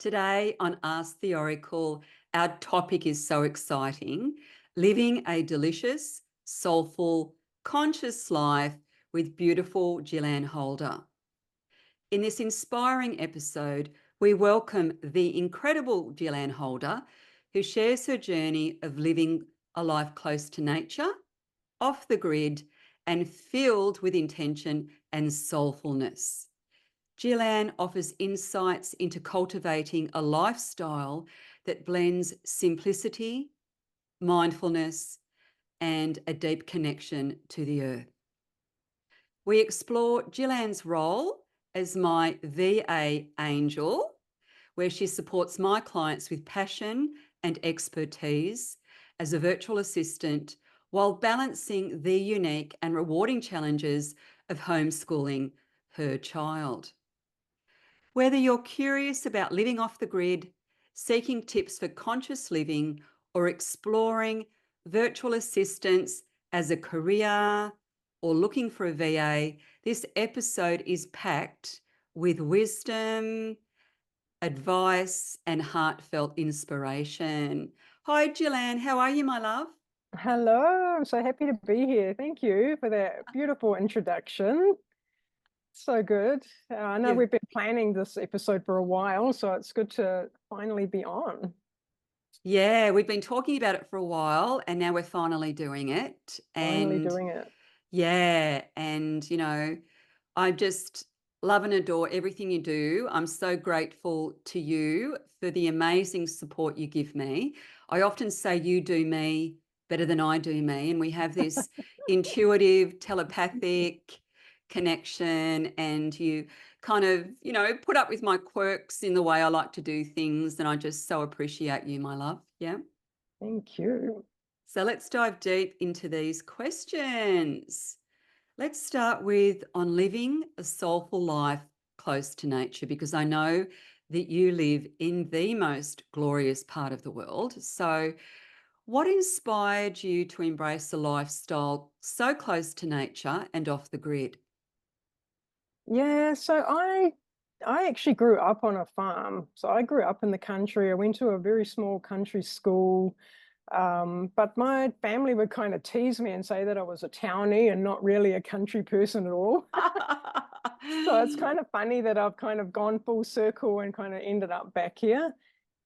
Today on Ask the Oracle, our topic is so exciting: living a delicious, soulful, conscious life with beautiful Jilanne Holder. In this inspiring episode, we welcome the incredible Jilanne Holder, who shares her journey of living a life close to nature, off the grid, and filled with intention and soulfulness. Jilanne offers insights into cultivating a lifestyle that blends simplicity, mindfulness, and a deep connection to the earth. We explore Jilanne's role as my VA angel, where she supports my clients with passion and expertise as a virtual assistant while balancing the unique and rewarding challenges of homeschooling her child. Whether you're curious about living off the grid, seeking tips for conscious living, or exploring virtual assistants as a career or looking for a VA, this episode is packed with wisdom, advice, and heartfelt inspiration. Hi, Jilanne. How are you, my love? Hello, I'm so happy to be here. Thank you for that beautiful introduction. So good. I know You we've been planning this episode for a while, so it's good to finally be on. Yeah, we've been talking about it for a while and now we're finally doing it. Finally And doing it. yeah, and I just love and adore everything you do. I'm so grateful to you for the amazing support you give me. I often say you do me better than I do me, and we have this intuitive, telepathic connection, and you kind of, put up with my quirks in the way I like to do things, and I just so appreciate you, my love. Yeah. Thank you. So let's dive deep into these questions. Let's start with on living a soulful life close to nature, because I know that you live in the most glorious part of the world. So, what inspired you to embrace a lifestyle so close to nature and off the grid? Yeah, so I actually grew up on a farm. So I grew up in the country. I went to a very small country school. But my family would kind of tease me and say that I was a townie and not really a country person at all. So it's kind of funny that I've kind of gone full circle and kind of ended up back here.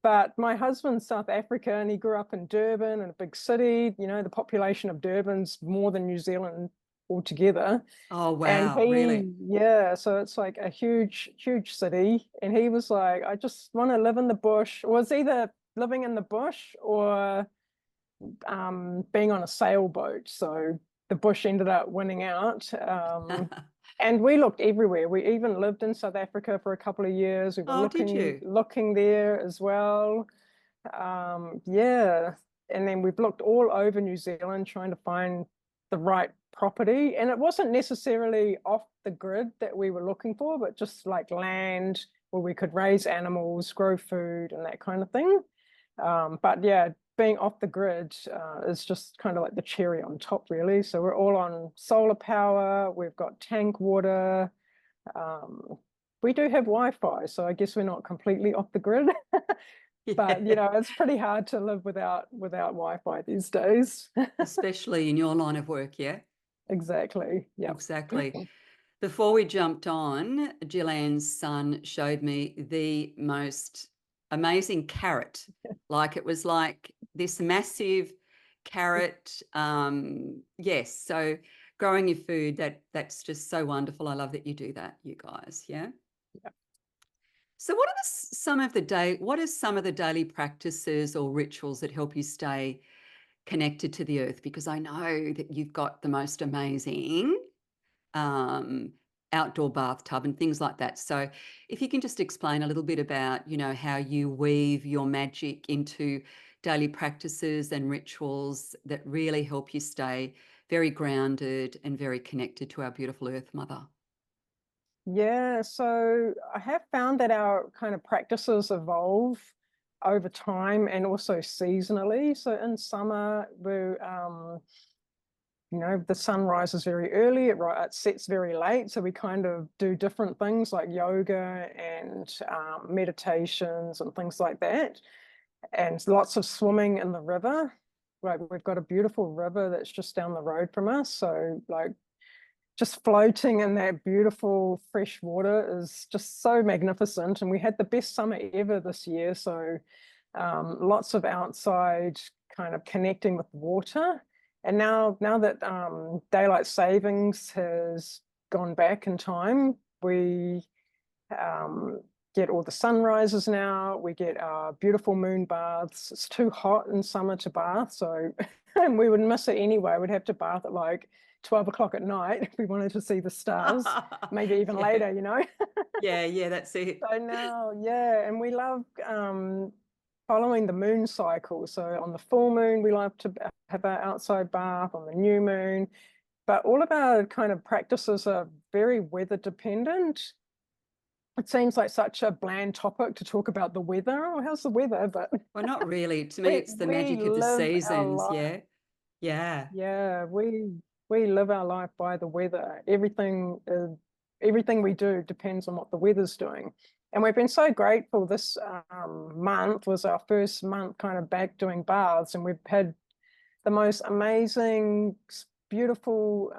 But my husband's South Africa and he grew up in Durban, in a big city. You know, the population of Durban's more than New Zealand altogether. Oh, And wow, really? yeah, so it's like a huge, huge city. And he was like, I just want to live in the bush. It was either living in the bush or being on a sailboat. So the bush ended up winning out. And we looked everywhere. We even lived in South Africa for a couple of years. We were Oh, did looking you? looking there as well. Yeah. And then we've looked all over New Zealand trying to find the right property. And it wasn't necessarily off the grid that we were looking for, but just like land where we could raise animals, grow food, and that kind of thing. But yeah, being off the grid is just kind of like the cherry on top, really. So we're all on solar power. We've got tank water. Um, we do have Wi-Fi, so I guess we're not completely off the grid. But Yeah, it's pretty hard to live without Wi-Fi these days. especially in your line of work, yeah? Exactly. Yeah. Exactly. Before we jumped on, Gillian's son showed me the most amazing carrot. Like it was like this massive carrot. Yes. So growing your food, that's just so wonderful. I love that you do that, you guys. Yeah. Yeah. So what are some of the daily practices or rituals that help you stay connected to the earth? Because I know that you've got the most amazing um, outdoor bathtub and things like that. So if you can just explain a little bit about, how you weave your magic into daily practices and rituals that really help you stay very grounded and very connected to our beautiful Earth Mother. Yeah, so I have found that our kind of practices evolve over time and also seasonally. So in summer, the sun rises very early, it sets very late. So we kind of do different things like yoga and meditations and things like that. And lots of swimming in the river. Like we've got a beautiful river that's just down the road from us. So like just floating in that beautiful fresh water is just so magnificent. And we had the best summer ever this year. So lots of outside kind of connecting with water. And now that daylight savings has gone back in time, we get all the sunrises now. We get beautiful moon baths. It's too hot in summer to bath, so and we would miss it anyway. We'd have to bath at like 12 o'clock at night if we wanted to see the stars, maybe even later, Yeah, that's it. So now, yeah, and we love following the moon cycle. So on the full moon, we like to have our outside bath, on the new moon. But all of our kind of practices are very weather dependent. It seems like such a bland topic to talk about the weather. Oh, how's the weather? But Well, not really. To me, we it's the we magic of the live our seasons. life. Yeah. Yeah. Yeah, we live our life by the weather. Everything we do depends on what the weather's doing. And we've been so grateful. This month was our first month kind of back doing baths, and we've had the most amazing, beautiful,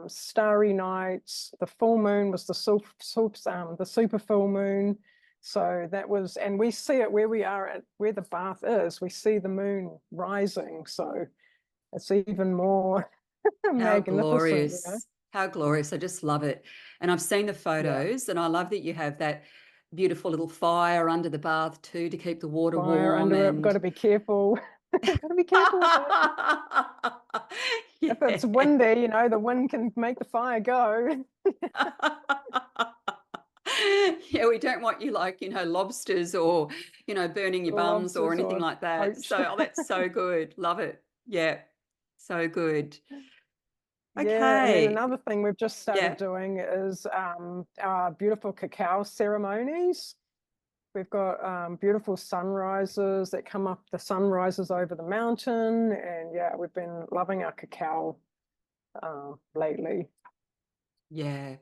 starry nights. The full moon was the super full moon. So that was, and we see it where we are at where the bath is. We see the moon rising. So it's even more How magnificent, glorious. How glorious. I just love it. And I've seen the Yeah. photos, and I love that you have that beautiful little fire under the bath too to keep the water Fire warm. under it. Got And to be careful. Got to be careful with it. If it's yeah. windy, the wind can make the fire go. Yeah, we don't want you like, lobsters or, burning your bums or Lobsters anything or like that. poached. So, oh, that's so good. Love it. Yeah. So good. Yeah, and then Okay. another thing we've just started Yeah. doing is our beautiful cacao ceremonies. We've got beautiful sunrises that come up, the sun rises over the mountain. And yeah, we've been loving our cacao lately. Yeah.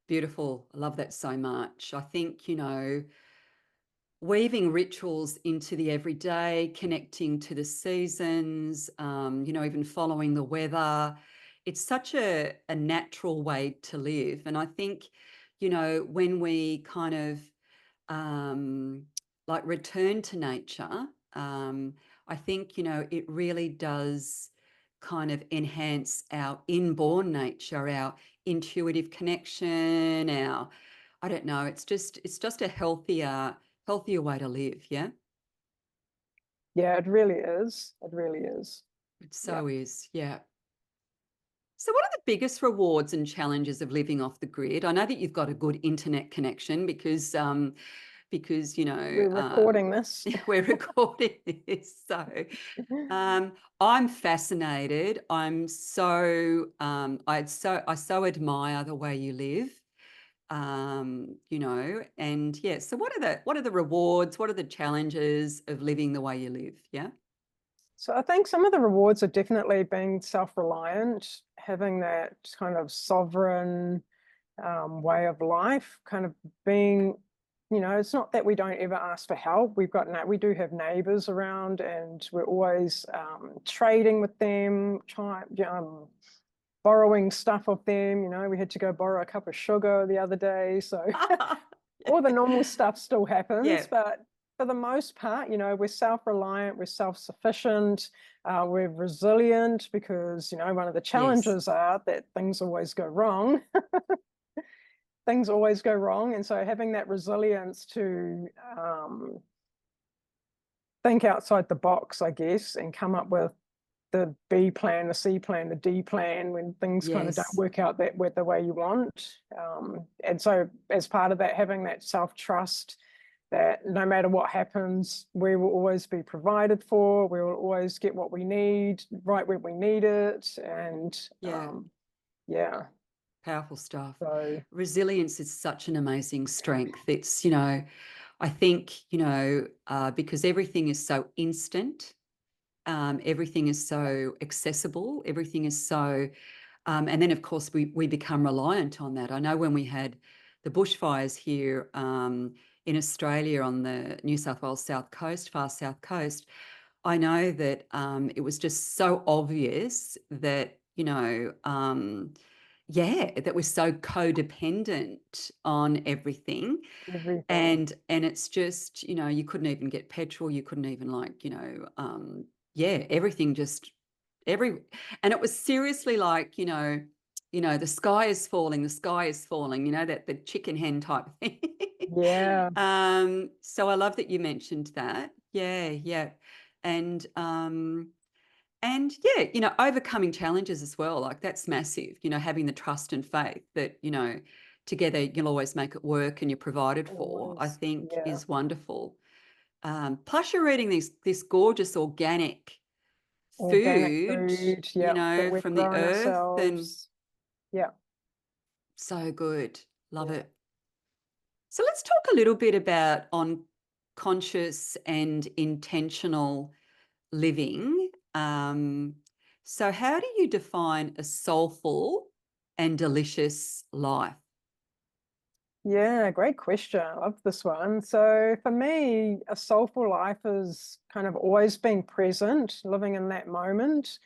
Beautiful. I love that so much. I think, weaving rituals into the everyday, connecting to the seasons, even following the weather. It's such a natural way to live. And I think, when we kind of like return to nature, I think, it really does kind of enhance our inborn nature, our intuitive connection, I don't know, it's just a healthier way to live. Yeah. Yeah, it really is. It really is. It Yeah. so is. Yeah. So what are the biggest rewards and challenges of living off the grid? I know that you've got a good internet connection because We're recording this. we're recording this. So I'm fascinated. I so admire the way you live. And yeah, so what are the rewards? What are the challenges of living the way you live? Yeah. So I think some of the rewards are definitely being self-reliant, having that kind of sovereign way of life, kind of being, it's not that we don't ever ask for help. We do have neighbors around, and we're always trading with them, borrowing stuff off them. We had to go borrow a cup of sugar the other day. So all the normal stuff still happens, Yeah. but for the most part, we're self-reliant, we're self-sufficient, we're resilient because, one of the Yes. challenges are that things always go wrong. Things always go wrong. And so having that resilience to think outside the box, I guess, and come up with the B plan, the C plan, the D plan when things kind of don't Yes. work out the way you want. And so as part of that, having that self-trust that no matter what happens, we will always be provided for. We will always get what we need right when we need it. And Yeah. yeah, Powerful stuff. so Resilience is such an amazing strength. I think, because everything is so instant, everything is so accessible. Everything is so, and then of course we become reliant on that. I know when we had the bushfires here in Australia on the New South Wales south coast, far south coast, I know that it was just so obvious that, that we're so codependent on everything. Everything. And it's just, you couldn't even get petrol. You couldn't even everything just and it was seriously like, the sky is falling, that the chicken hen type thing. Yeah. So I love that you mentioned that. Yeah, yeah. And overcoming challenges as well. Like that's massive, having the trust and faith that, together you'll always make it work and you're provided for, I Always. think Yeah. is wonderful. Plus you're eating this gorgeous organic Organic food, food, yeah, that we've from the grown earth, and ourselves. Yeah. so good. Love Yeah. it. So let's talk a little bit about on conscious and intentional living. So how do you define a soulful and delicious life? Yeah, great question. I love this one. So for me, a soulful life is kind of always being present, living in that moment.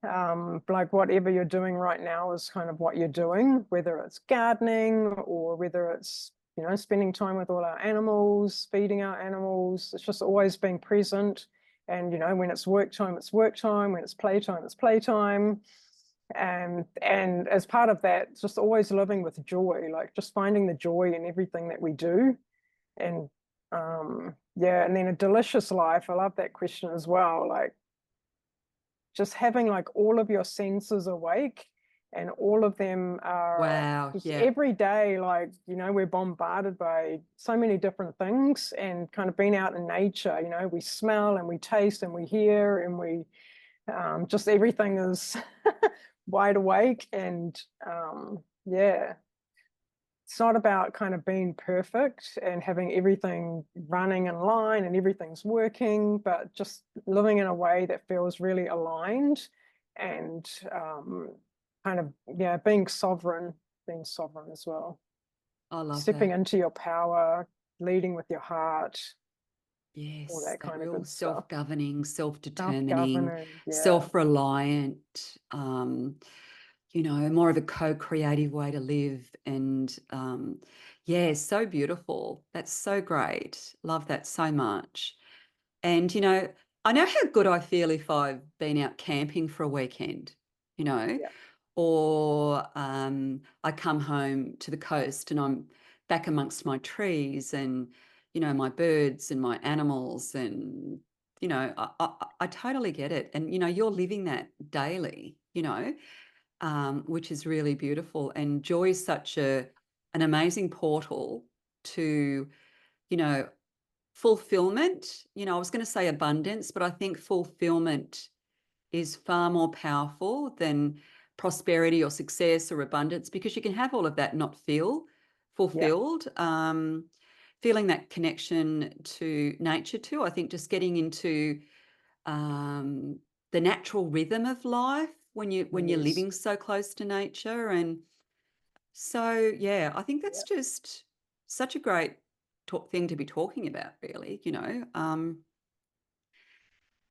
Like whatever you're doing right now is kind of what you're doing, whether it's gardening or whether it's, spending time with all our animals, feeding our animals. It's just always being present. And, when it's work time, it's work time. When it's playtime, it's playtime. And as part of that, just always living with joy, like just finding the joy in everything that we do. And yeah, and then a delicious life. I love that question as well. Like just having like all of your senses awake and all of them are Wow. just Yeah. every day, like, we're bombarded by so many different things, and kind of being out in nature, we smell and we taste and we hear and we just everything is wide awake. And yeah, it's not about kind of being perfect and having everything running in line and everything's working, but just living in a way that feels really aligned and kind of, yeah, being sovereign as well. I love Stepping that. into your power, leading with your heart, all Yes, that that kind of real good stuff. self-governing, self-determining, Self-governing, yeah. self-reliant, more of a co-creative way to live. And yeah, so beautiful. That's so great. Love that so much. And, I know how good I feel if I've been out camping for a weekend, you know, Yeah. or I come home to the coast and I'm back amongst my trees and, my birds and my animals. And, I totally get it. And, you're living that daily, which is really beautiful. And joy is such an amazing portal to, you know, fulfillment. I was going to say abundance, but I think fulfillment is far more powerful than prosperity or success or abundance, because you can have all of that and not feel Yeah. fulfilled. Feeling that connection to nature too. I think just getting into um, the natural rhythm of life when you're Yes. living so close to nature. And so yeah, I think Yeah. that's just such a great thing to be talking about, really.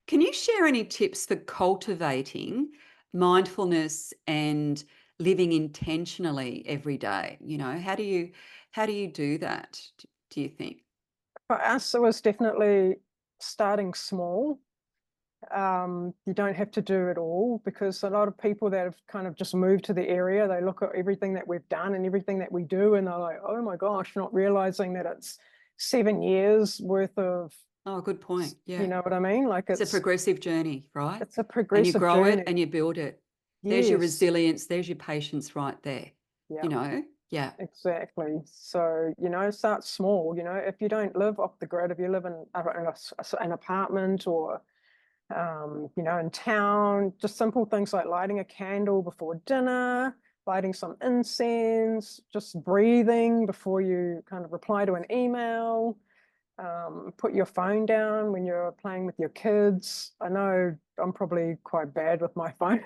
Can you share any tips for cultivating mindfulness and living intentionally every day? How do you do that, do you think? For us, it was definitely starting small. You don't have to do it all, because a lot of people that have kind of just moved to the area, they look at everything that we've done and everything that we do, and they're like, oh my gosh, not realizing that it's 7 years worth of, Oh, good point. you Yeah. know what I mean? Like It's a progressive journey, right? it's a And you progressive grow it journey. and you build it. There's your Yes. resilience, there's your patience right there. Yeah, You know? Yeah. exactly. So, start small. If you don't live off the grid, if you live in an apartment or in town, just simple things like lighting a candle before dinner, lighting some incense, just breathing before you kind of reply to an email. Put your phone down when you're playing with your kids. I know I'm probably quite bad with my phone,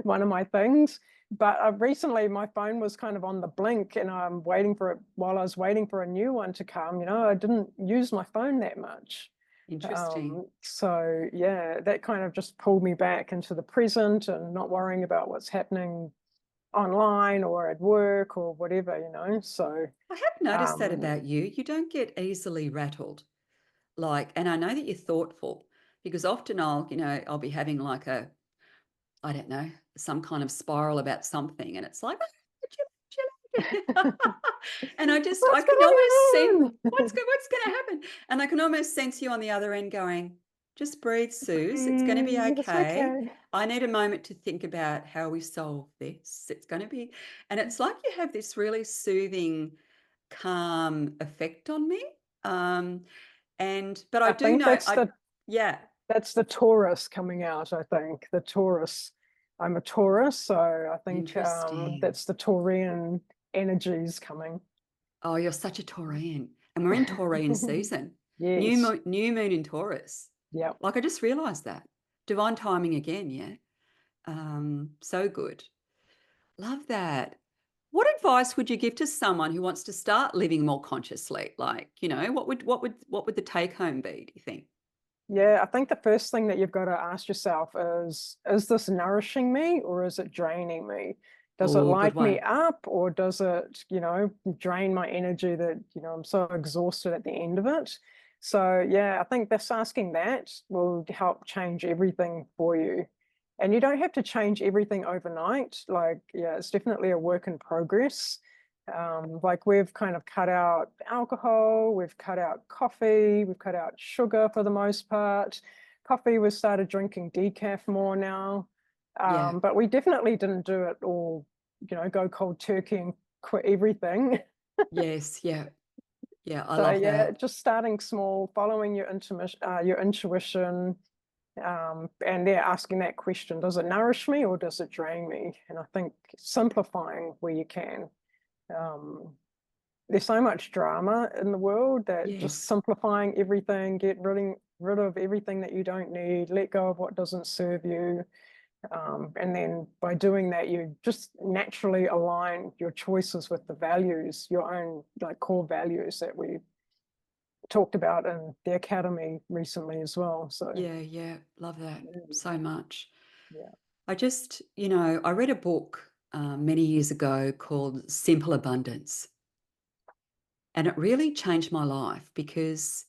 one of my things, but recently my phone was kind of on the blink and I'm waiting for it while I was waiting for a new one to come. I didn't use my phone that much. Interesting. So yeah, that kind of just pulled me back into the present and not worrying about what's happening online or at work or whatever. So I have noticed that um, about you. You don't get easily rattled. Like, and I know that you're thoughtful because often I'll be having like I don't know, some kind of spiral about something. And it's like, and I what's can almost sense going on? what's going to happen. And I can almost sense you on the other end going, just breathe, Suze. It's going to be It's okay. okay. I need a moment to think about how we solve this. It's going to be, and it's like you have this really soothing, calm effect on me. Um, but I I do think know, yeah, that's the Taurus coming out, I think. The Taurus. I'm a Taurus, so I think interesting. that's the Taurian energies coming. Oh, you're such a Taurian. And we're in Taurian season. Yes. New moon in Taurus. Yeah. Like I just realized that. Divine timing again, yeah. So good. Love that. What advice would you give to someone who wants to start living more consciously? Like, what would the take home be, do you think? Yeah, I think the first thing that you've got to ask yourself is this nourishing me or is it draining me? Does it Oh, good light me one. up or does it drain my energy that I'm so exhausted at the end of it? So yeah, I think that's asking that will help change everything for you. And you don't have to change everything overnight. Like, yeah, it's definitely a work in progress. Like we've kind of cut out alcohol, we've cut out coffee, we've cut out sugar for the most part. Coffee, we've started drinking decaf more now. Yeah. But we definitely didn't do it all, go cold turkey and quit everything. Yes. Yeah. Yeah. I So love yeah, that. just starting small, following your intuition, and they're asking that question, does it nourish me or does it drain me? And I think simplifying where you can. Um, there's so much drama in the world that just Yes. simplifying everything, get rid of everything that you don't need, let go of what doesn't serve you. And then by doing that, you just naturally align your choices with the values, your own like core values that we talked about in the academy recently as well. So Yeah. Yeah. Love that so much. yeah. I read a book many years ago called Simple Abundance, and it really changed my life because,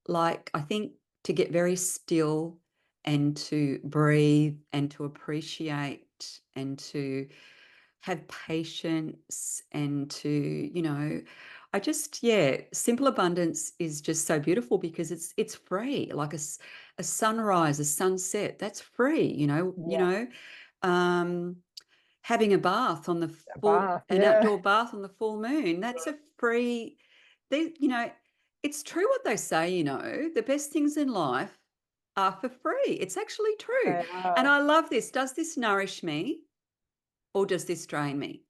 like I think to get very still and to breathe and to appreciate and to have patience and to, yeah, simple abundance is just so beautiful because it's free, like a sunrise, a sunset, that's free, Yeah, um, having a bath on the a full bath. an Yeah, outdoor bath on the full moon, that's a free they, it's true what they say, the best things in life are for free. It's actually true. they And are. I love this. Does this nourish me or does this drain me?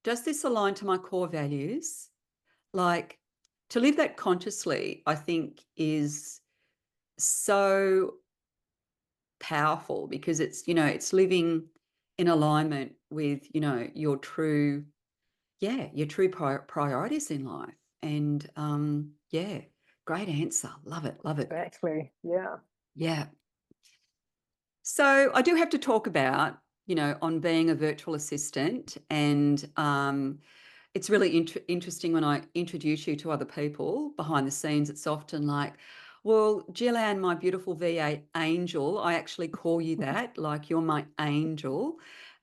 Does this align to my core values? Like to live that consciously, I think is so powerful because it's living in alignment with, your true priorities in life. And yeah, great answer. Love it. Love it. Exactly. Yeah. Yeah. So I do have to talk about, on being a virtual assistant. And it's really interesting when I introduce you to other people behind the scenes. It's often like, well, Jilanne, my beautiful VA angel, I actually call you that, like you're my angel.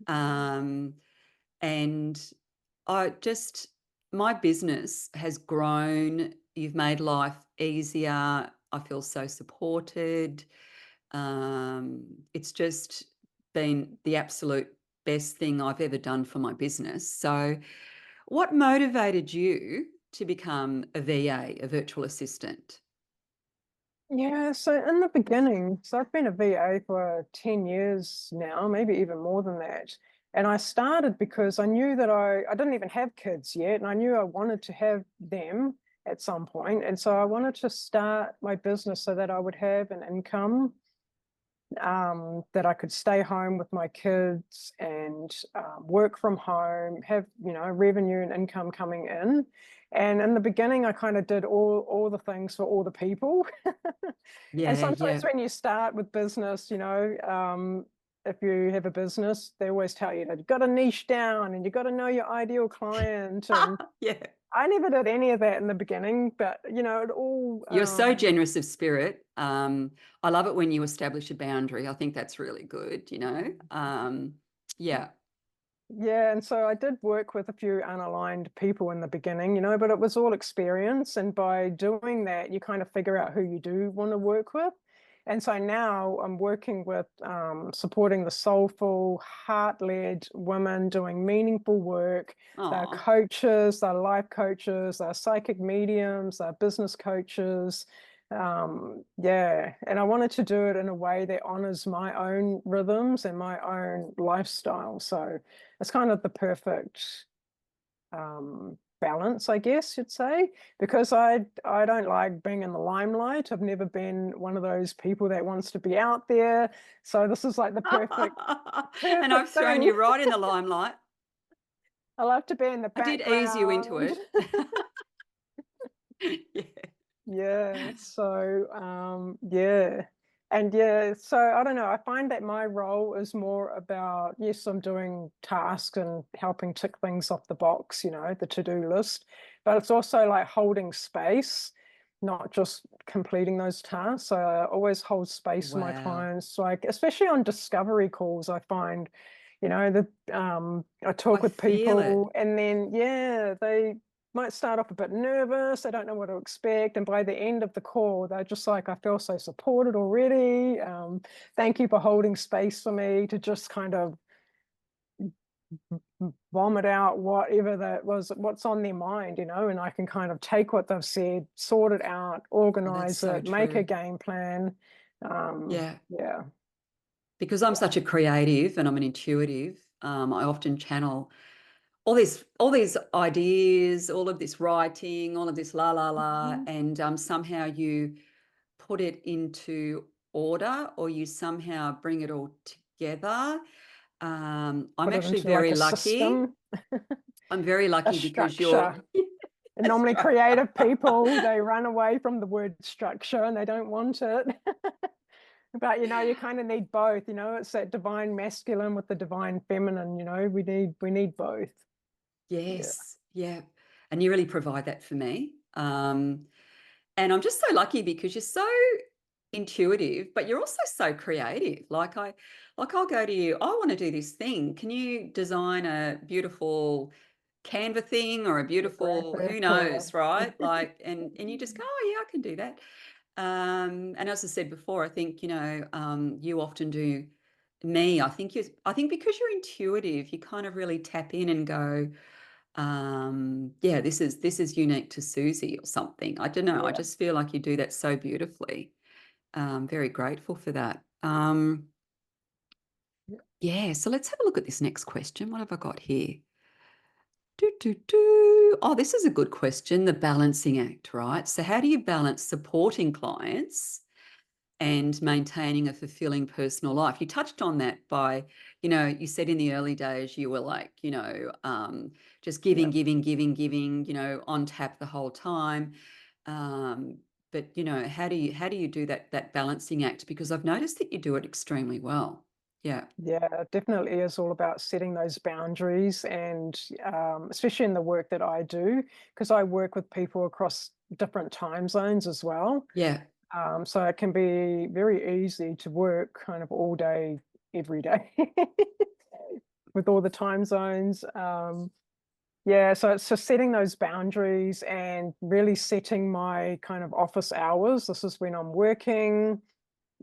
Um, and my business has grown. You've made life easier. I feel so supported. It's just been the absolute best thing I've ever done for my business. So, what motivated you to become a VA, a virtual assistant? Yeah, so in the beginning, so I've been a VA for 10 years now, maybe even more than that. And I started because I knew that I didn't even have kids yet, and I knew I wanted to have them. at some point. And so I wanted to start my business so that I would have an income, that I could stay home with my kids and work from home, have, revenue and income coming in. And in the beginning, I kind of did all the things for all the people. And Yeah, sometimes yeah. when you start with business, if you have a business, they always tell you that you've got to niche down and you've got to know your ideal client. And Yeah. I never did any of that in the beginning, but it all You're so generous of spirit. I love it when you establish a boundary. I think that's really good, yeah. yeah, and so I did work with a few unaligned people in the beginning, but it was all experience. And by doing that, you kind of figure out who you do want to work with. And so now I'm working with supporting the soulful, heart-led women doing meaningful work. They're Oh, coaches, they're life coaches, they're psychic mediums, they're business coaches. Yeah, and I wanted to do it in a way that honors my own rhythms and my own lifestyle. So it's kind of the perfect balance, I guess you'd say, because I don't like being in the limelight. I've never been one of those people that wants to be out there. So this is like the and I've perfect thrown thing. you right in the limelight. I love to be in the I did ease you into background. it. Yeah. Yeah, so yeah. And yeah, so I don't know, I find that my role is more about, yes, I'm doing tasks and helping tick things off the box, the to-do list, but it's also like holding space, not just completing those tasks. So I always hold space for my Wow. clients, like especially on discovery calls. I find, I I talk with feel it. people and then yeah, they might start off a bit nervous. They don't know what to expect. And by the end of the call, they're just like, I feel so supported already. Thank you for holding space for me to just kind of vomit out whatever that was, what's on their mind, and I can kind of take what they've said, sort it out, Oh, that's organize so it, make a true. game plan. Yeah. Yeah, Because I'm yeah. such a creative and I'm an intuitive, I often channel all these ideas, all of this writing, all of this la la la, Mhm. and somehow you put it into order or you somehow bring it all together. I'm Put it actually into like very a lucky. system, I'm very a lucky because you're structure. And a normally structure. creative people, they run away from the word structure and they don't want it. But you kind of need both, it's that divine masculine with the divine feminine, we need both. Yeah. Yes, yeah. And you really provide that for me. And I'm just so lucky because you're so intuitive, but you're also so creative. Like I'll go to you, I want to do this thing. Can you design a beautiful Canva thing or a beautiful, who Graphic or knows, right? Like, and you just go, oh yeah, I can do that. And as I said before, I think, you often do me. I think because you're intuitive, you kind of really tap in and go, yeah, this is unique to Suzy or something. I don't know. I yeah. just feel like you do that so beautifully. Very grateful for that. Yeah, so let's have a look at this next question. What have I got here? Do, do, do. Oh, this is a good question. The balancing act, right? So, how do you balance supporting clients and maintaining a fulfilling personal life? You touched on that by, you said in the early days you were like, just Yeah. giving, on tap the whole time. Um, but how do you do that balancing act? Because I've noticed that you do it extremely well. Yeah. Yeah, it definitely is all about setting those boundaries and especially in the work that I do, because I work with people across different time zones as well. Yeah. So it can be very easy to work kind of all day, every day with all the time zones. Yeah, so it's just setting those boundaries and really setting my kind of office hours. This is when I'm working.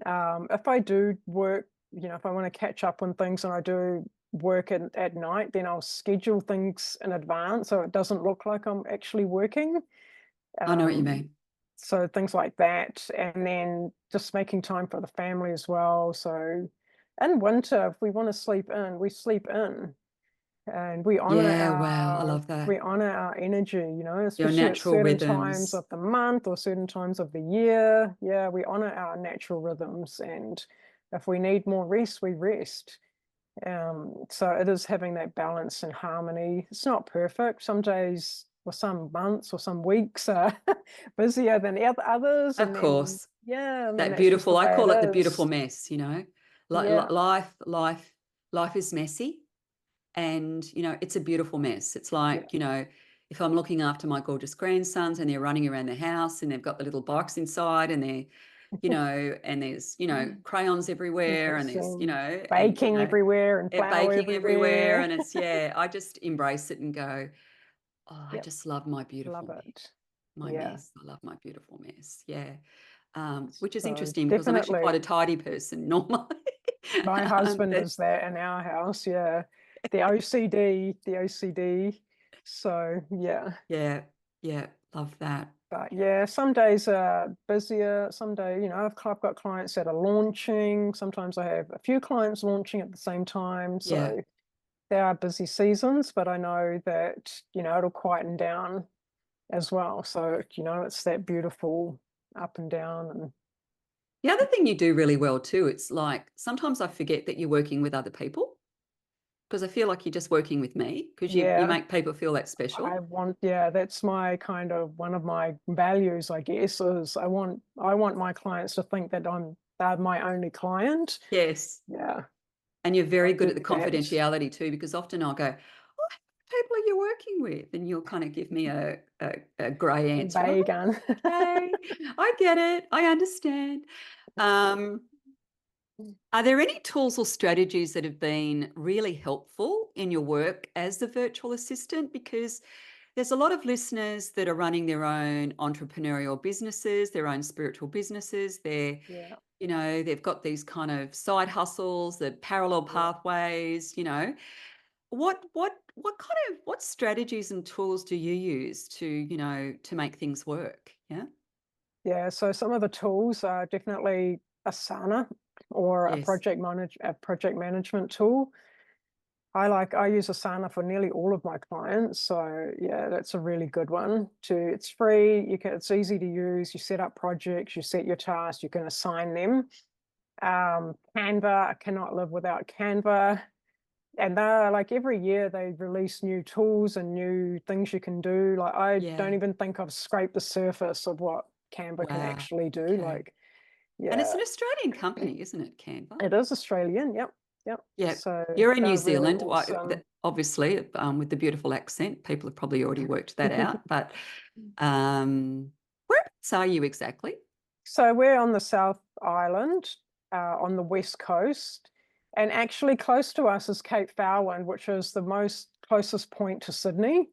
If I do work, if I want to catch up on things and I do work at night, then I'll schedule things in advance so it doesn't look like I'm actually working. I know what you Um, mean. so things like that, and then just making time for the family as well. So in winter, if we want to sleep in, we sleep in. and Yeah, wow, I love that. we honor our energy, you know, Your especially at natural certain times rhythms. of the month or certain times of the year. Yeah, we honor our natural rhythms, and if we need more rest, we rest. So it is having that balance and harmony. It's not perfect. Some days or some months or some weeks are busier than others, Of and then course. yeah, and then That that's just the beautiful, I way call it the it beautiful is. mess, you know. Yeah, Life is messy, and it's a beautiful mess. It's yeah. like, if I'm looking after my gorgeous grandsons and they're running around the house and they've got the little bikes inside and and there's, crayons everywhere and There's there's, and baking everywhere and flour baking everywhere, everywhere. and it's, yeah, I just embrace it and go, oh, I Yep, just love my love beautiful it. my Yeah. mess. I love my beautiful mess. Yeah. Which is So interesting because I'm actually quite a definitely tidy person normally. my husband But is that in our house. Yeah. The OCD. So yeah. yeah, yeah, love that. But yeah, some days are busier. Some day, I've got clients that are launching. Sometimes I have a few clients launching at the same time. Yeah. So there are busy seasons, but I know that, it'll quieten down as well. So, it's that beautiful up and down and The other thing you do really well too, it's like sometimes I forget that you're working with other people because I feel like you're just working with me because you yeah, make people feel that special. yeah, that's my kind of one of my values, I guess, is I want my clients to think that they're my only client. Yes. Yeah, And you're I very good do at the that. confidentiality too, because often I'll go, oh, how many people are you working with? And you'll kind of give me a grey answer. And I'm Vague like, un okay, I get it. I understand. Um, are there any tools or strategies that have been really helpful in your work as the virtual assistant? Because there's a lot of listeners that are running their own entrepreneurial businesses, their own spiritual businesses. Yeah, They've got these kind of side hustles, the parallel yeah. pathways. What strategies and tools do you use to make things work? Yeah. Yeah, so some of the tools are definitely Asana or Yes. a project management tool. I use Asana for nearly all of my clients. So yeah, that's a really good one. It's free, it's easy to use. You set up projects, you set your tasks, you can assign them. Canva, I cannot live without Canva. And they're like every year they release new tools and new things you can do. Like I don't Yeah. even think I've scraped the surface of what Canva can Wow. actually do. Okay. Like, And it's yeah, an Australian company, isn't it, Canva? it is Australian. Yep, yep. Yeah. So You're in New they're really Zealand. awesome. Obviously, with the beautiful accent, people have probably already worked that out. But whereabouts are you exactly? So we're on the South Island, on the west coast, and actually close to us is Cape Farwin, which is the most closest point to Sydney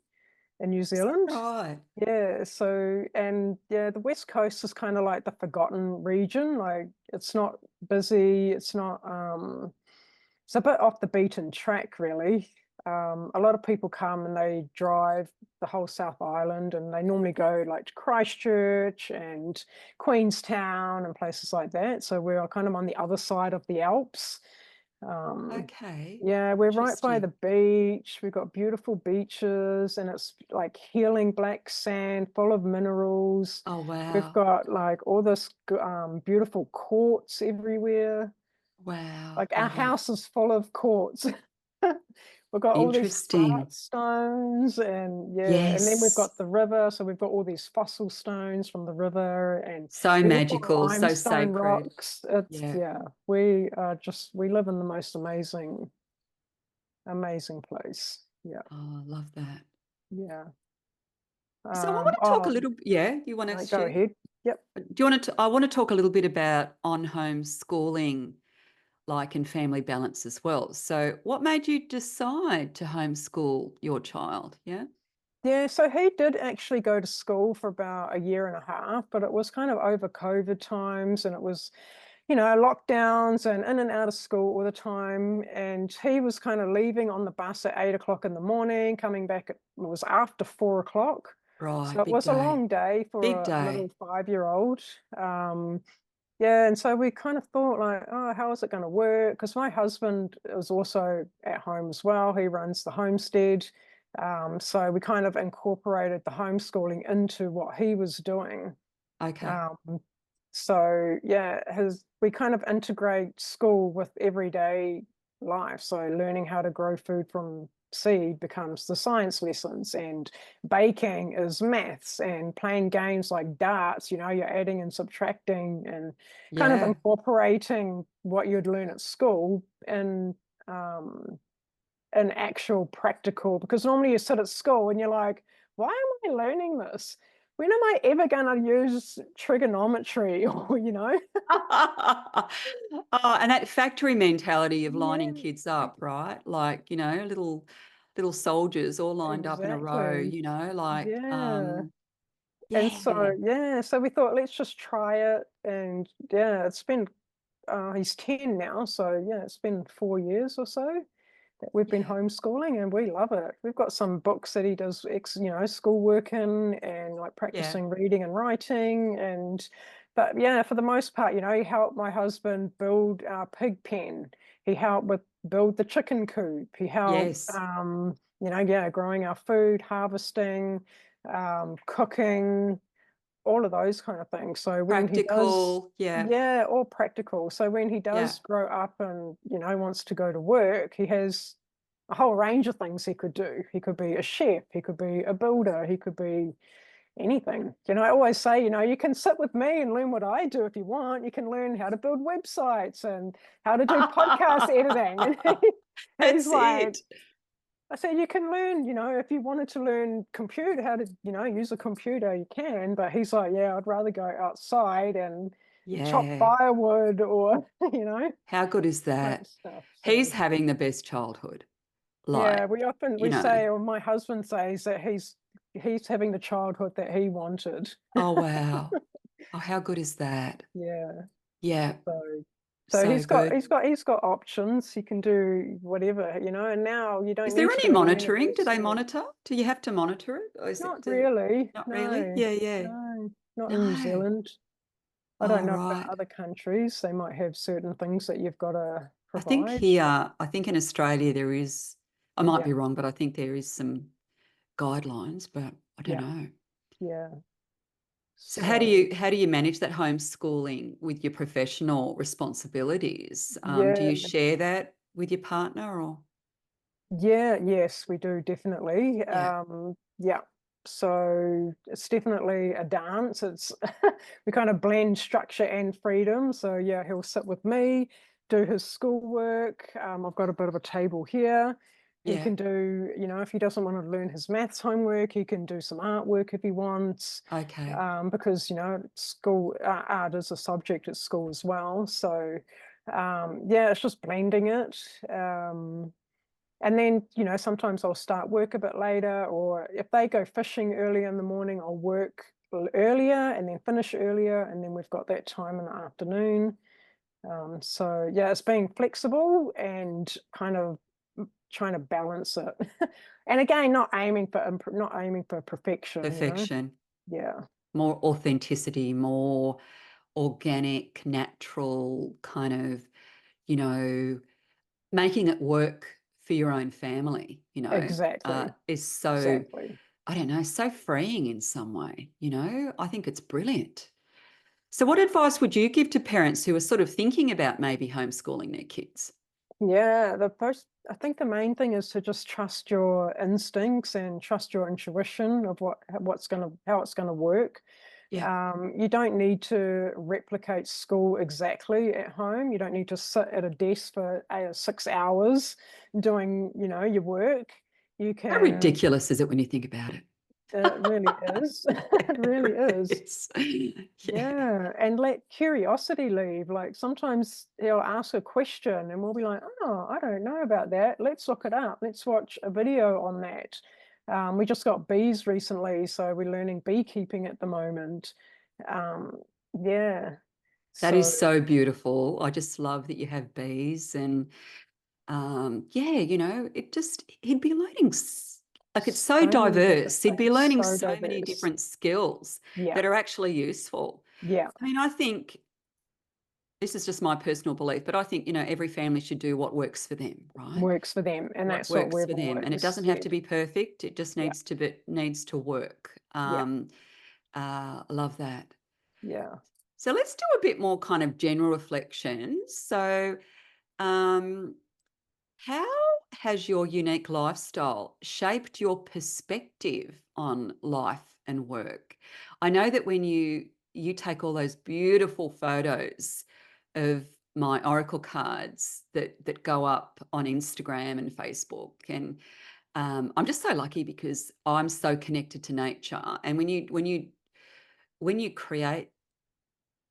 in New Is that Zealand. right? Yeah, so and yeah, the west coast is kind of like the forgotten region. Like it's not busy, it's a bit off the beaten track, really. A lot of people come and they drive the whole South Island, and they normally go like to Christchurch and Queenstown and places like that. So we're kind of on the other side of the Alps. Um, Okay. yeah, we're right by the Interesting. beach. We've got beautiful beaches, and it's like healing black sand, full of minerals. Oh, We've wow. got like all this beautiful quartz everywhere. Wow. Like our Love it. house is full of quartz. We've got all these Interesting. heart stones and yeah, and then we've Yes. got the river, so we've got all these fossil stones from the river, and So we've all got magical, so limestone sacred. rocks. It's Yeah. yeah, we live in the most amazing place. Yeah, Oh, I love that. yeah. So I want to talk a Oh, little, yeah, you want to no, go share? ahead. Yep. Do you want to, I want to talk a little bit about on homeschooling, like and family balance as well. So what made you decide to homeschool your child? Yeah. Yeah, so he did actually go to school for about a year and a half, but it was kind of over COVID times, and it was, lockdowns and in and out of school all the time. And he was kind of leaving on the bus at 8 o'clock in the morning, coming back, it was after 4 o'clock. Right. So it Big was a day. long day for Big a little day. 5-year-old. Um, Yeah, and so we kind of thought like, oh, how is it going to work? Because my husband is also at home as well. He runs the homestead. So we kind of incorporated the homeschooling into what he was doing. Okay. Um, so yeah, we kind of integrate school with everyday life. So learning how to grow food from seed becomes the science lessons, and baking is maths, and playing games like darts, you're adding and subtracting and kind of Yeah. incorporating what you'd learn at school in um an actual practical, because normally you sit at school and you're like, why am I learning this? When am I ever going to use trigonometry or, Oh, and that factory mentality of lining Yeah, kids up, right? Like, little soldiers all lined up in a row, exactly. like, Yeah. And yeah, so we thought, let's just try it. And yeah, it's been, he's 10 now. So yeah, it's been 4 years or so that we've been yeah, homeschooling, and we love it. We've got some books that he does, schoolwork in, and like yeah, practicing reading and writing. But yeah, for the most part, he helped my husband build our pig pen. He helped with build the chicken coop. He helped, yes, yeah, growing our food, harvesting, cooking, all of those kind of things. So when he does, practical, yeah, yeah, all practical. So when he yeah, does grow up and, wants to go to work, he has a whole range of things he could do. He could be a chef, he could be a builder, he could be anything. I always say, you can sit with me and learn what I do if you want. You can learn how to build websites and how to do podcast editing. And he's that's like, it. I said, you can learn, if you wanted to learn computer, how to, use a computer, you can. But he's like, yeah, I'd rather go outside and chop Yeah, firewood or, how good is kind of that? stuff. He's So, having the best childhood, yeah, like, we say, or my husband says that he's having the childhood that he wanted. oh, wow. Oh, how good is that? Yeah. Yeah, So so he's got good. he's got he's got options. He can do whatever, and now you don't Is there need to any go to monitoring? Do they university. monitor? Do you have to monitor it? Or is it Not really. not really? No, Yeah, yeah. no, not in New No. Zealand. I don't Oh, know about right. other countries. They might have certain things that you've got to provide. I think in Australia there is, I might Yeah, be wrong, but I think there is some guidelines, but I don't yeah, know. yeah. So So how do you manage that homeschooling with your professional responsibilities? Do yeah, you share that with your partner or? yeah, yes, we do definitely. Yeah, Yeah. So it's definitely a dance. It's we kind of blend structure and freedom. So yeah, he'll sit with me, do his schoolwork. I've got a bit of a table here. He yeah. can do, if he doesn't want to learn his maths homework, he can do some artwork if he wants. Okay. Because school art is a subject at school as well. So yeah, it's just blending it. And then, sometimes I'll start work a bit later, or if they go fishing early in the morning, I'll work earlier and then finish earlier. And then we've got that time in the afternoon. So yeah, it's being flexible and kind of trying to balance it. And again, not aiming for perfection. Perfection, Yeah, more authenticity, more organic, natural kind of, you know, making it work for your own family, exactly. is so, Exactly. I don't know, so freeing in some way, I think it's brilliant. So what advice would you give to parents who are sort of thinking about maybe homeschooling their kids? Yeah, I think the main thing is to just trust your instincts and trust your intuition of how it's gonna work. Yeah. You don't need to replicate school exactly at home. You don't need to sit at a desk for 6 hours doing, your work. You How can ridiculous is it when you think about it? It really is. It really is. It's, yeah, Yeah, and let curiosity leave. Like sometimes he'll ask a question and we'll be like, oh, I don't know about that. Let's look it up. Let's watch a video on that. We just got bees recently, so we're learning beekeeping at the moment. Um, yeah, that so is so beautiful. I just love that you have bees and yeah, he'd be learning, like it's so so many different diverse. He'd be things, learning so so many diverse. different skills Yeah, that are actually useful. yeah. I mean, I think This is just my personal belief, but I think, every family should do what works for them, right? works for them, and What that's what works we've for them. And it always doesn't have to said. be perfect. It just Yeah, needs to work. yeah, Love that. yeah. So let's do a bit more kind of general reflections. So, um, how has your unique lifestyle shaped your perspective on life and work? I know that when you take all those beautiful photos of my oracle cards that go up on Instagram and Facebook, and I'm just so lucky because I'm so connected to nature. And when you create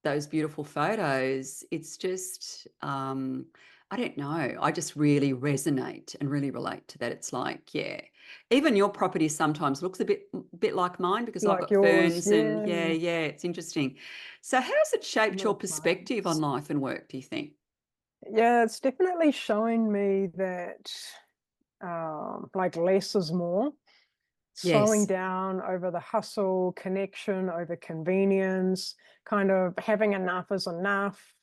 those beautiful photos, it's just, I don't know, I just really resonate and really relate to that. It's like, yeah, even your property sometimes looks a bit like mine because I've Like got yours, ferns and yeah, yeah. yeah, it's interesting. So how has it shaped your Little perspective on plants. life and work, do you think? Yeah, it's definitely showing me that like less is more. Slowing Yes, down over the hustle, connection over convenience, kind of having enough is enough.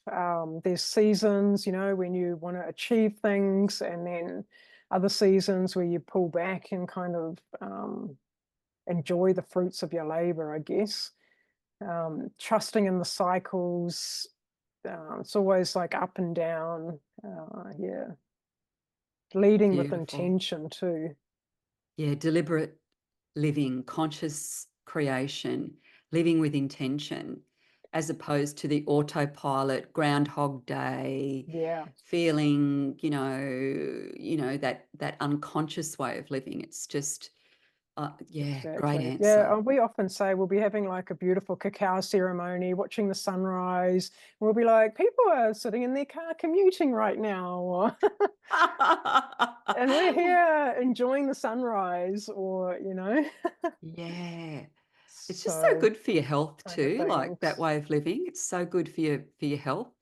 There's seasons, when you want to achieve things, and then other seasons where you pull back and kind of enjoy the fruits of your labor, I guess. Trusting in the cycles. It's always like up and down. Yeah. Leading with beautiful. intention too. Yeah, deliberate living, conscious creation, living with intention, as opposed to the autopilot, Groundhog Day, Yeah. feeling, that unconscious way of living. It's just, yeah, great Exactly. Yeah, answer. we often say we'll be having like a beautiful cacao ceremony, watching the sunrise. We'll be like, people are sitting in their car commuting right now, and we're here enjoying the sunrise, or. Yeah. It's just so So good for your health kind of too, like that things. way of living. It's so good for your health.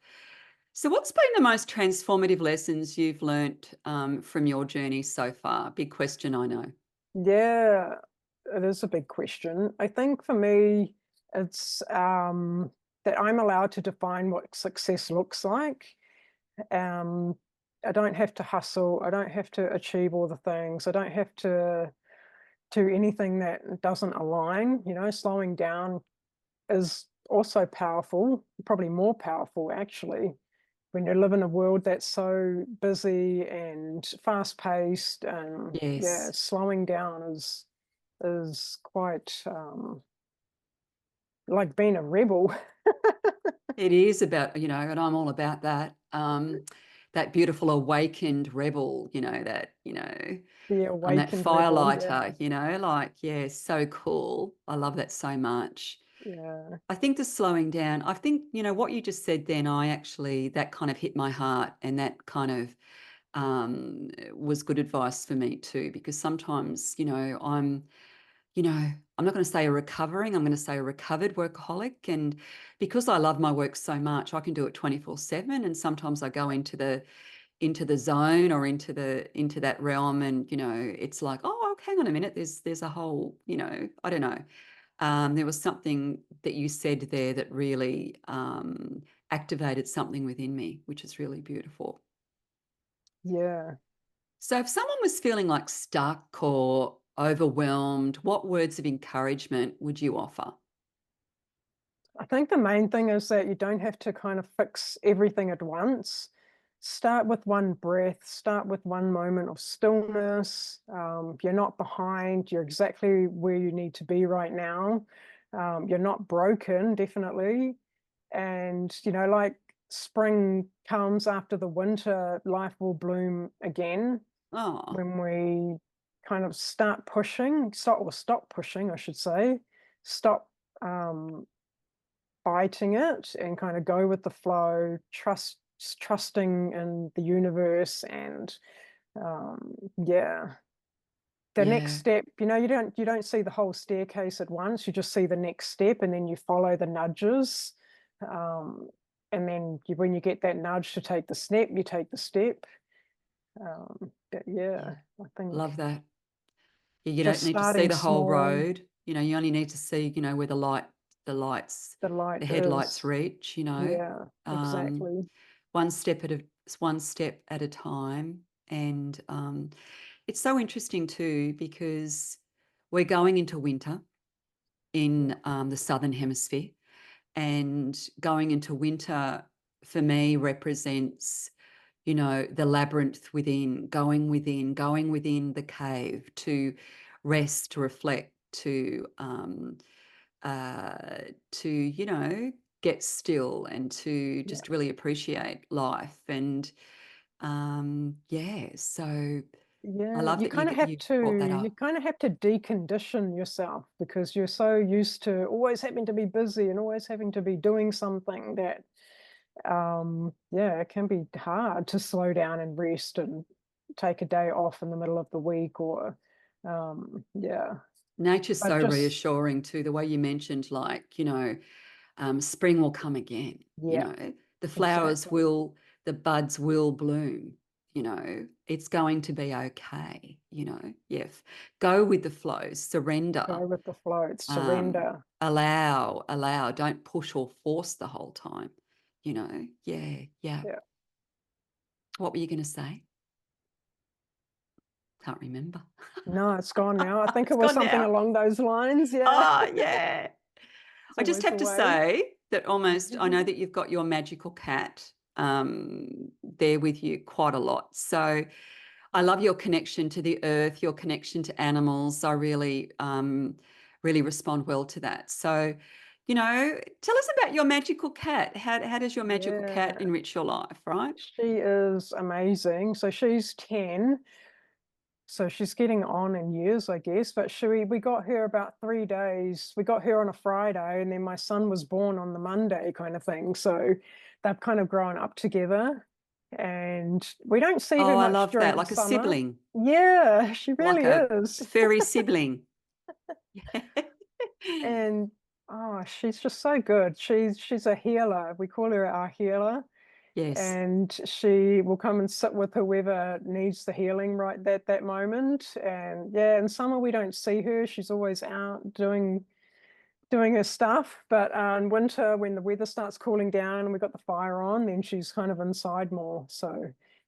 So, what's been the most transformative lessons you've learnt from your journey so far? Big question, I know. Yeah, it is a big question. I think for me, it's that I'm allowed to define what success looks like. Um, I don't have to hustle. I don't have to achieve all the things. I don't have to do anything that doesn't align. Slowing down is also powerful, probably more powerful actually, when you live in a world that's so busy and fast paced. And yeah, Yes, slowing down is quite like being a rebel. it is about, and I'm all about that. That beautiful awakened rebel, The I'm that awakened rebel. Yeah, firelighter, like, yeah, so cool. I love that so much. yeah, I think the slowing down, I think, what you just said then, that kind of hit my heart and that kind of was good advice for me too, because sometimes, I'm not going to say I'm going to say a recovered workaholic. And because I love my work so much, I can do it 24/7. And sometimes I go into the zone or into that realm and, it's like, oh, hang on a minute. There's a whole, I don't know. There was something that you said there that really activated something within me, which is really beautiful. yeah. So, if someone was feeling like stuck or overwhelmed, what words of encouragement would you offer? I think the main thing is that you don't have to kind of fix everything at once. Start with one breath, start with one moment of stillness. You're not behind, you're exactly where you need to be right now. You're not broken, definitely. And, like spring comes after the winter, life will bloom again Oh, when we kind of stop pushing, I should say. Stop um, fighting it and kind of go with the flow, trusting in the universe. And yeah, the next yeah, step, you don't see the whole staircase at once. You just see the next step, and then you follow the nudges. um, and then when you get that nudge to take the step, you take the step. But yeah. yeah, I Love think that. Yeah, you don't just need to see starting the whole small. road. You only need to see, where the light The light the headlights is, reach, you know. yeah, Um, exactly. one step at a time. And it's so interesting too, because we're going into winter Yeah, in the Southern Hemisphere, and going into winter for me represents, you know, the labyrinth within, going within the cave to rest, to reflect, to you know, get still and to yeah. just really appreciate life. And yeah, so I Yeah, love that you brought that you up. kind of have to decondition yourself because you're so used to always having to be busy and always having to be doing something that yeah, it can be hard to slow down and rest and take a day off in the middle of the week or yeah, Nature's so but just reassuring too, the way you mentioned, like, you know, spring will come again, you yeah, know, the flowers exactly. will, the buds will bloom, you know, it's going to be okay, you know. Yes, go with the flow, surrender, Go with the flow, it's um, surrender. allow, don't push or force the whole time, you know. Yeah, yeah. Yeah. What were you going to say? Can't remember. No, it's gone now. I think It's it was gone something now. along those lines. Yeah. Oh, yeah. It's I just always have the to way. say that almost, I know that you've got your magical cat there with you quite a lot. So I love your connection to the earth, your connection to animals. I really, really respond well to that. So, you know, tell us about your magical cat. How does your magical cat Yeah. enrich your life, right? She is amazing. So she's 10. So she's getting on in years, I guess. But we got her about 3 days. We got her on a Friday, and then my son was born on the Monday, kind of thing. So they've kind of grown up together. And we don't see Oh, her I much love that. during the Like a summer. sibling, Yeah, she like really a is. furry sibling. And oh, she's just so good. She's a healer. We call her our healer. Yes. And she will come and sit with whoever needs the healing right that moment. And yeah, in summer we don't see her. She's always out doing her stuff. But in winter, when the weather starts cooling down and we've got the fire on, then she's kind of inside more. So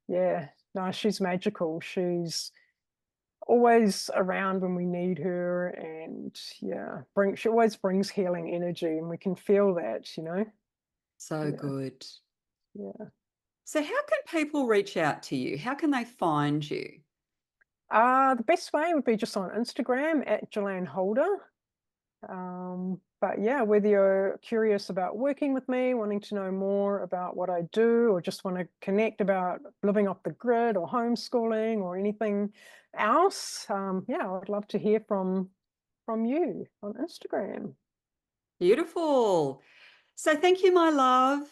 yeah, no, she's magical. She's always around when we need her, and yeah, she always brings healing energy, and we can feel that, you know. So Yeah, good. yeah. So how can people reach out to you? How can they find you? The best way would be just on Instagram at Jilanne Holder. But yeah, whether you're curious about working with me, wanting to know more about what I do, or just want to connect about living off the grid or homeschooling or anything else, yeah, I'd love to hear from you on Instagram. Beautiful. So thank you, my love.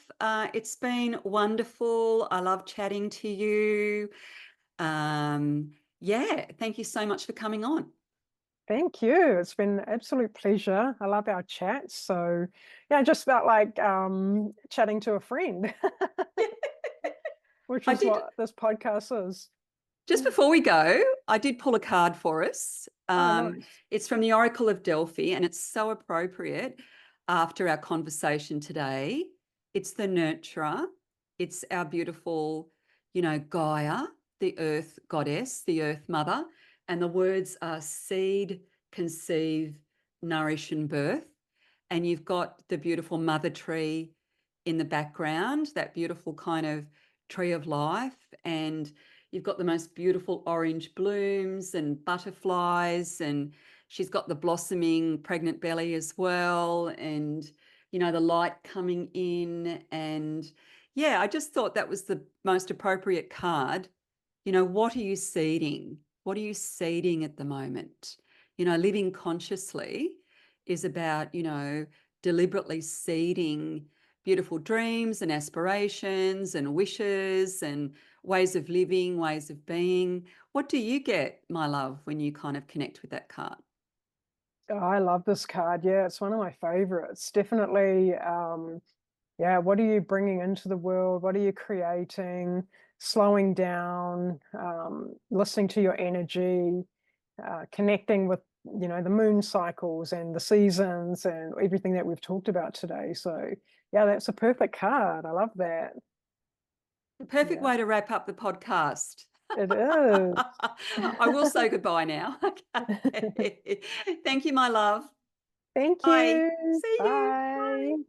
It's been wonderful. I love chatting to you. Yeah, thank you so much for coming on. Thank you. It's been an absolute pleasure. I love our chats. So yeah, just about like chatting to a friend, which I is did. what this podcast is. Just before we go, I did pull a card for us. Oh, nice. It's from the Oracle of Delphi, and it's so appropriate after our conversation today. It's the nurturer. It's our beautiful, you know, Gaia, the earth goddess, the earth mother. And the words are seed, conceive, nourish, and birth. And you've got the beautiful mother tree in the background, that beautiful kind of tree of life. And you've got the most beautiful orange blooms and butterflies, and she's got the blossoming pregnant belly as well, and you know, the light coming in. And yeah, I just thought that was the most appropriate card. You know, what are you seeding? What are you seeding at the moment? You know, living consciously is about, you know, deliberately seeding beautiful dreams and aspirations and wishes and ways of living, ways of being. What do you get, my love, when you kind of connect with that card? Oh, I love this card. Yeah, it's one of my favorites. Definitely. Yeah, what are you bringing into the world? What are you creating? Slowing down, listening to your energy, connecting with the moon cycles and the seasons and everything that we've talked about today. So yeah, that's a perfect card. I love that. The perfect Yeah, way to wrap up the podcast. it is. I will say goodbye now. Okay. Thank you, my love. Thank Bye. you. See you. Bye. Bye.